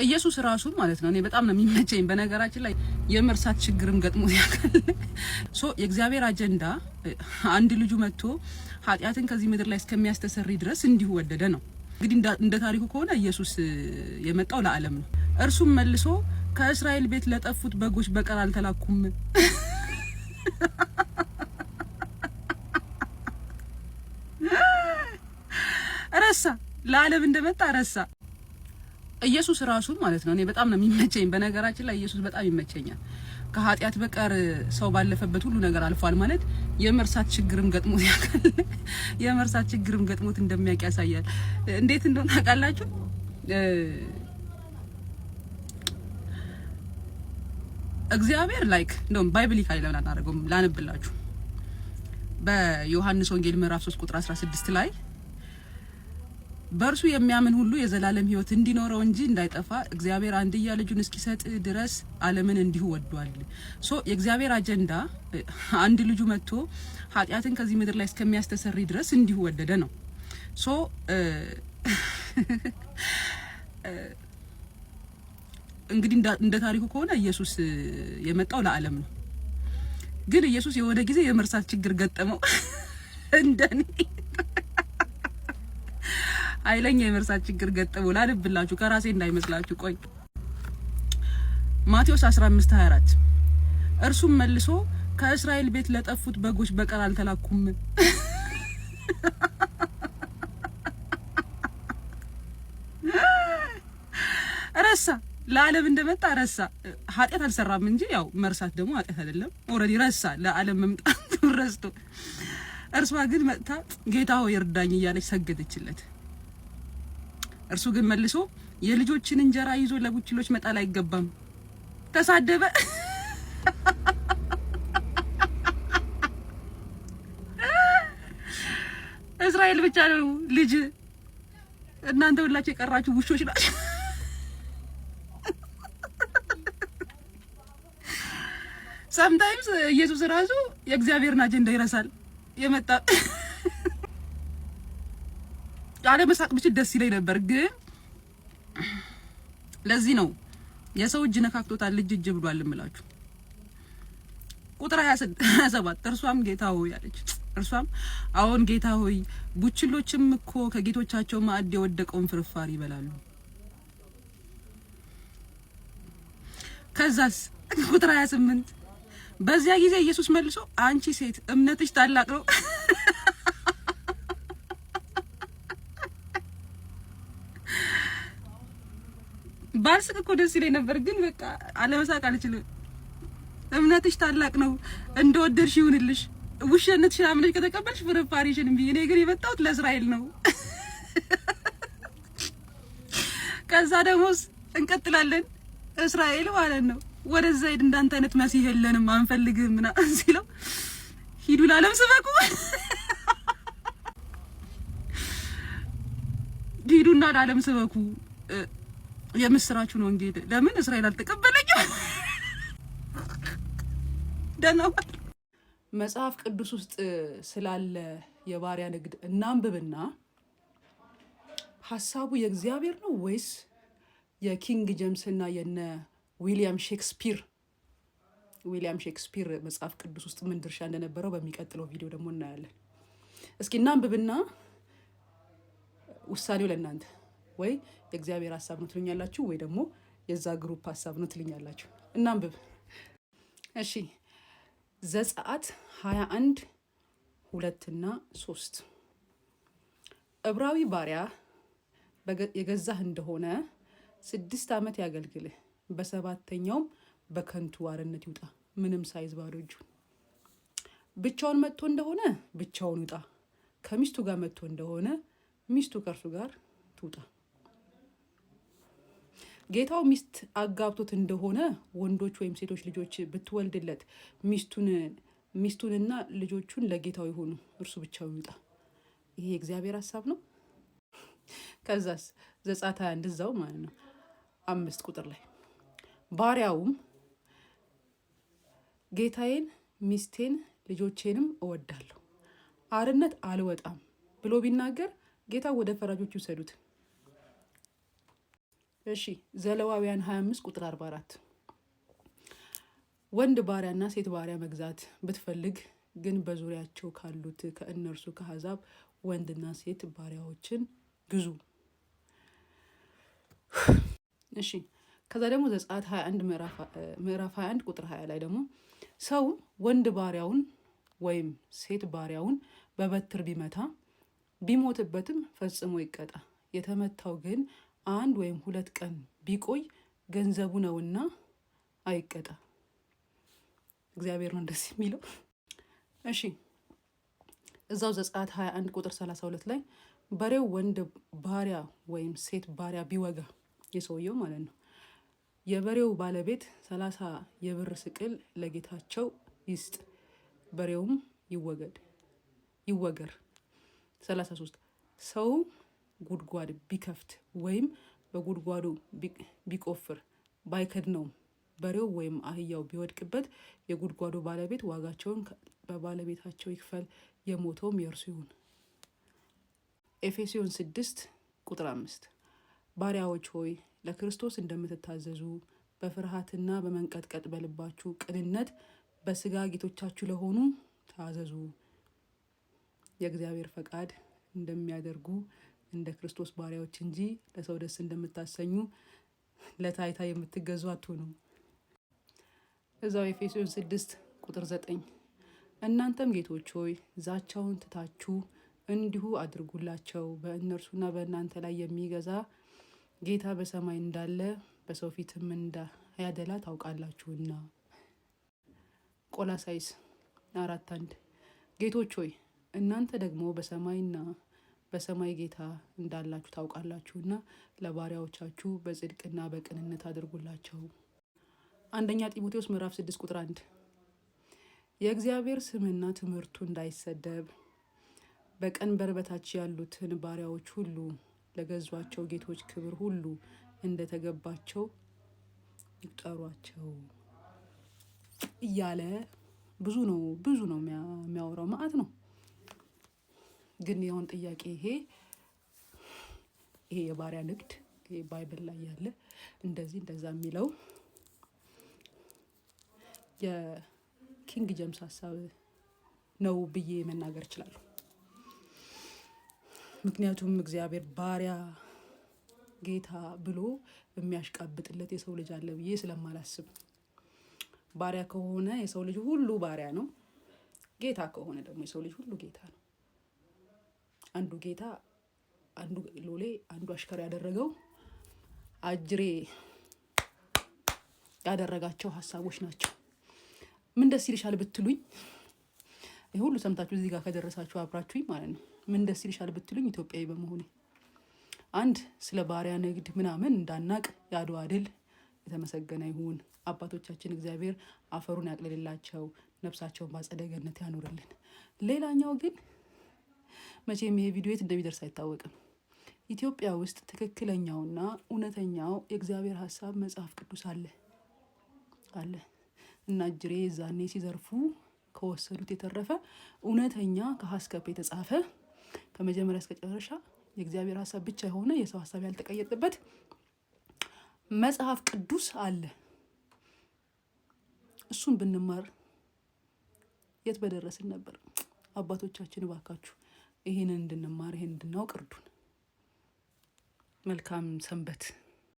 ኢየሱስ ራሱ ማለት ነው። እኔ በጣም ነው የሚመቸኝ። በነገራችን ላይ የመርሳት ችግርም ገጥሞት ያውቃል። የእግዚአብሔር አጀንዳ አንድ ልጁ መጥቶ ኃጢአትን ከዚህ ምድር ላይ እስከሚያስተሰሪ ድረስ እንዲሁ ወደደ ነው። እንግዲህ እንደ ታሪኩ ከሆነ ኢየሱስ የመጣው ለዓለም ነው። እርሱም መልሶ ከእስራኤል ቤት ለጠፉት በጎች በቀር አልተላኩም። ረሳ፣ ለዓለም እንደመጣ ረሳ። ኢየሱስ ራሱ ማለት ነው። እኔ በጣም ነው የሚመቸኝ። በነገራችን ላይ ኢየሱስ በጣም ይመቸኛል። ከኃጢአት በቀር ሰው ባለፈበት ሁሉ ነገር አልፏል ማለት የመርሳት ችግርም ገጥሞት ያውቃል። የመርሳት ችግርም ገጥሞት እንደሚያውቅ ያሳያል። እንዴት እንደሆነ ታውቃላችሁ? እግዚአብሔር ላይክ እንደውም ባይብሊካሊ ለምን አናደርገውም? ላነብላችሁ። በዮሐንስ ወንጌል ምዕራፍ 3 ቁጥር 16 ላይ በእርሱ የሚያምን ሁሉ የዘላለም ሕይወት እንዲኖረው እንጂ እንዳይጠፋ እግዚአብሔር አንድያ ልጁን እስኪሰጥ ድረስ ዓለምን እንዲሁ ወዷል። የእግዚአብሔር አጀንዳ አንድ ልጁ መጥቶ ኃጢአትን ከዚህ ምድር ላይ እስከሚያስተሰሪ ድረስ እንዲሁ ወደደ ነው። እንግዲህ እንደ ታሪኩ ከሆነ ኢየሱስ የመጣው ለዓለም ነው። ግን ኢየሱስ የሆነ ጊዜ የመርሳት ችግር ገጠመው። እንደኔ ኃይለኛ የመርሳት ችግር ገጠመው። ላንብላችሁ ከራሴ እንዳይመስላችሁ። ቆይ ማቴዎስ 15:24 እርሱም መልሶ ከእስራኤል ቤት ለጠፉት በጎች በቀር አልተላኩም። ረሳ፣ ለዓለም እንደመጣ ረሳ። ኃጢአት አልሰራም እንጂ ያው መርሳት ደግሞ ኃጢአት አይደለም። ኦልሬዲ ረሳ፣ ለዓለም መምጣቱ ረስቶ። እርሷ ግን መጥታ ጌታ ሆይ እርዳኝ እያለች ሰገደችለት። እርሱ ግን መልሶ የልጆችን እንጀራ ይዞ ለቡችሎች መጣል አይገባም። ተሳደበ። እስራኤል ብቻ ነው ልጅ፣ እናንተ ሁላችሁ የቀራችሁ ውሾች ናችሁ። ሰምታይምስ ኢየሱስ ራሱ የእግዚአብሔርን አጀንዳ ይረሳል። የመጣ ያለ መሳቅ ብቻ ደስ ይለኝ ነበር፣ ግን ለዚህ ነው የሰው እጅ ነካክቶታል እጅ ብሏል እምላችሁ። ቁጥር 27 እርሷም ጌታ ሆይ አለች። እርሷም አዎን ጌታ ሆይ፣ ቡችሎችም እኮ ከጌቶቻቸው ማዕድ የወደቀውን ፍርፋሪ ይበላሉ። ከዛስ ቁጥር 28 በዚያ ጊዜ ኢየሱስ መልሶ አንቺ ሴት እምነትሽ ታላቅ ነው። ባልስቅ እኮ ደስ ይለኝ ነበር፣ ግን በቃ አለመሳቅ አልችልም። እምነትሽ ታላቅ ነው፣ እንደወደድሽ ይሁንልሽ። ውሸነትሽን አምነሽ ከተቀበልሽ ፍርፋሪሽን እምቢ። እኔ ግን የመጣሁት ለእስራኤል ነው። ከዛ ደግሞ እንቀጥላለን። እስራኤል ማለት ነው ወደዛ ሄድ፣ እንዳንተ አይነት መሲህ የለንም አንፈልግም ምናምን ሲለው ሂዱ ለዓለም ስበኩ፣ ሂዱና ለዓለም ስበኩ የምስራቹን ወንጌል። ለምን እስራኤል አልተቀበለኝም? ደህና መጽሐፍ ቅዱስ ውስጥ ስላለ የባሪያ ንግድ እናንብብና ሀሳቡ የእግዚአብሔር ነው ወይስ የኪንግ ጄምስ እና የነ ዊሊያም ሼክስፒር መጽሐፍ ቅዱስ ውስጥ ምን ድርሻ እንደነበረው በሚቀጥለው ቪዲዮ ደግሞ እናያለን። እስኪ እናንብብና ውሳኔው ለእናንተ ወይ የእግዚአብሔር ሀሳብ ነው ትሉኛላችሁ፣ ወይ ደግሞ የዛ ግሩፕ ሀሳብ ነው ትሉኛላችሁ። እናንብብ እሺ። ዘጸአት 21:2-3 ዕብራዊ ባሪያ የገዛህ እንደሆነ 6 ዓመት ያገልግልህ፣ በሰባተኛውም በከንቱ አርነት ይውጣ፣ ምንም ሳይዝ ባዶ እጁን። ብቻውን መጥቶ እንደሆነ ብቻውን ይውጣ፣ ከሚስቱ ጋር መጥቶ እንደሆነ ሚስቱ ከእርሱ ጋር ትውጣ። ጌታው ሚስት አጋብቶት እንደሆነ ወንዶች ወይም ሴቶች ልጆች ብትወልድለት ሚስቱንና ልጆቹን ለጌታው ይሆኑ፣ እርሱ ብቻውን ይውጣ። ይሄ የእግዚአብሔር ሀሳብ ነው። ከዛስ ዘጸአት 21 እዛው ማለት ነው 5 ቁጥር ላይ ባሪያውም ጌታዬን፣ ሚስቴን፣ ልጆቼንም እወዳለሁ፣ አርነት አልወጣም ብሎ ቢናገር ጌታው ወደ ፈራጆች ይውሰዱት። እሺ ዘሌዋውያን 25 ቁጥር 44 ወንድ ባሪያና ሴት ባሪያ መግዛት ብትፈልግ ግን በዙሪያቸው ካሉት ከእነርሱ ከአሕዛብ ወንድና ሴት ባሪያዎችን ግዙ። እሺ ከዛ ደግሞ ዘጸአት 21 ምዕራፍ 21 ቁጥር 20 ላይ ደግሞ ሰው ወንድ ባሪያውን ወይም ሴት ባሪያውን በበትር ቢመታ ቢሞትበትም ፈጽሞ ይቀጣ። የተመታው ግን 1 ወይም 2 ቀን ቢቆይ ገንዘቡ ነውና አይቀጣ። እግዚአብሔር ነው እንደዚህ የሚለው። እሺ እዛው ዘጸአት 21 ቁጥር 32 ላይ በሬው ወንድ ባሪያ ወይም ሴት ባሪያ ቢወጋ የሰውየው ማለት ነው የበሬው ባለቤት 30 የብር ስቅል ለጌታቸው ይስጥ፣ በሬውም ይወገር። 33 ሰው ጉድጓድ ቢከፍት ወይም በጉድጓዱ ቢቆፍር ባይከድነውም በሬው ወይም አህያው ቢወድቅበት የጉድጓዱ ባለቤት ዋጋቸውን በባለቤታቸው ይክፈል፣ የሞተውም የእርሱ ይሁን። ኤፌሶን 6 ቁጥር 5 ባሪያዎች ሆይ ለክርስቶስ እንደምትታዘዙ በፍርሃትና በመንቀጥቀጥ በልባችሁ ቅንነት በስጋ ጌቶቻችሁ ለሆኑ ታዘዙ፣ የእግዚአብሔር ፈቃድ እንደሚያደርጉ እንደ ክርስቶስ ባሪያዎች እንጂ ለሰው ደስ እንደምታሰኙ ለታይታ የምትገዙ አትሁኑ። እዛው ኤፌሶን 6 ቁጥር 9 እናንተም ጌቶች ሆይ ዛቻውን ትታችሁ እንዲሁ አድርጉላቸው፣ በእነርሱና በእናንተ ላይ የሚገዛ ጌታ በሰማይ እንዳለ በሰው ፊትም እንዳያደላ ታውቃላችሁና። ቆላስይስ 4:1 ጌቶች ሆይ እናንተ ደግሞ በሰማይና በሰማይ ጌታ እንዳላችሁ ታውቃላችሁና ለባሪያዎቻችሁ በጽድቅና በቅንነት አድርጉላቸው። አንደኛ ጢሞቴዎስ ምዕራፍ 6 ቁጥር 1 የእግዚአብሔር ስምና ትምህርቱ እንዳይሰደብ በቀንበር በታች ያሉትን ባሪያዎች ሁሉ ለገዟቸው ጌቶች ክብር ሁሉ እንደተገባቸው ይቁጠሯቸው እያለ ብዙ ነው የሚያወራው፣ ማለት ነው። ግን የሆነ ጥያቄ ይሄ የባሪያ ንግድ ባይብል ላይ ያለ እንደዛ የሚለው የኪንግ ጀምስ ሀሳብ ነው ብዬ መናገር እችላለሁ። ምክንያቱም እግዚአብሔር ባሪያ ጌታ ብሎ የሚያሽቃብጥለት የሰው ልጅ አለ ብዬ ስለማላስብ፣ ባሪያ ከሆነ የሰው ልጅ ሁሉ ባሪያ ነው፣ ጌታ ከሆነ ደግሞ የሰው ልጅ ሁሉ ጌታ ነው። አንዱ ጌታ፣ አንዱ ሎሌ፣ አንዱ አሽከር ያደረገው አጅሬ ያደረጋቸው ሀሳቦች ናቸው። ምን ደስ ይልሻል ብትሉኝ፣ ይሄ ሁሉ ሰምታችሁ እዚህ ጋር ከደረሳችሁ አብራችሁኝ ማለት ነው። ምን ደስ ይልሻል ብትሉኝ ኢትዮጵያዊ በመሆኔ አንድ ስለ ባሪያ ንግድ ምናምን እንዳናቅ የአድዋ ድል የተመሰገነ ይሁን። አባቶቻችን እግዚአብሔር አፈሩን ያቅልልላቸው፣ ነፍሳቸውን በአጸደ ገነት ያኖርልን። ሌላኛው ግን መቼም ይሄ ቪዲዮ የት እንደሚደርስ አይታወቅም። ኢትዮጵያ ውስጥ ትክክለኛውና እውነተኛው የእግዚአብሔር ሀሳብ መጽሐፍ ቅዱስ አለ እና እጅሬ ዛኔ ሲዘርፉ ከወሰዱት የተረፈ እውነተኛ ከሀስከፕ የተጻፈ ከመጀመሪያ እስከ መጨረሻ የእግዚአብሔር ሀሳብ ብቻ የሆነ የሰው ሀሳብ ያልተቀየጠበት መጽሐፍ ቅዱስ አለ። እሱን ብንማር የት በደረስን ነበር። አባቶቻችን እባካችሁ ይሄንን እንድንማር፣ ይሄንን እንድናውቅ እርዱን። መልካም ሰንበት።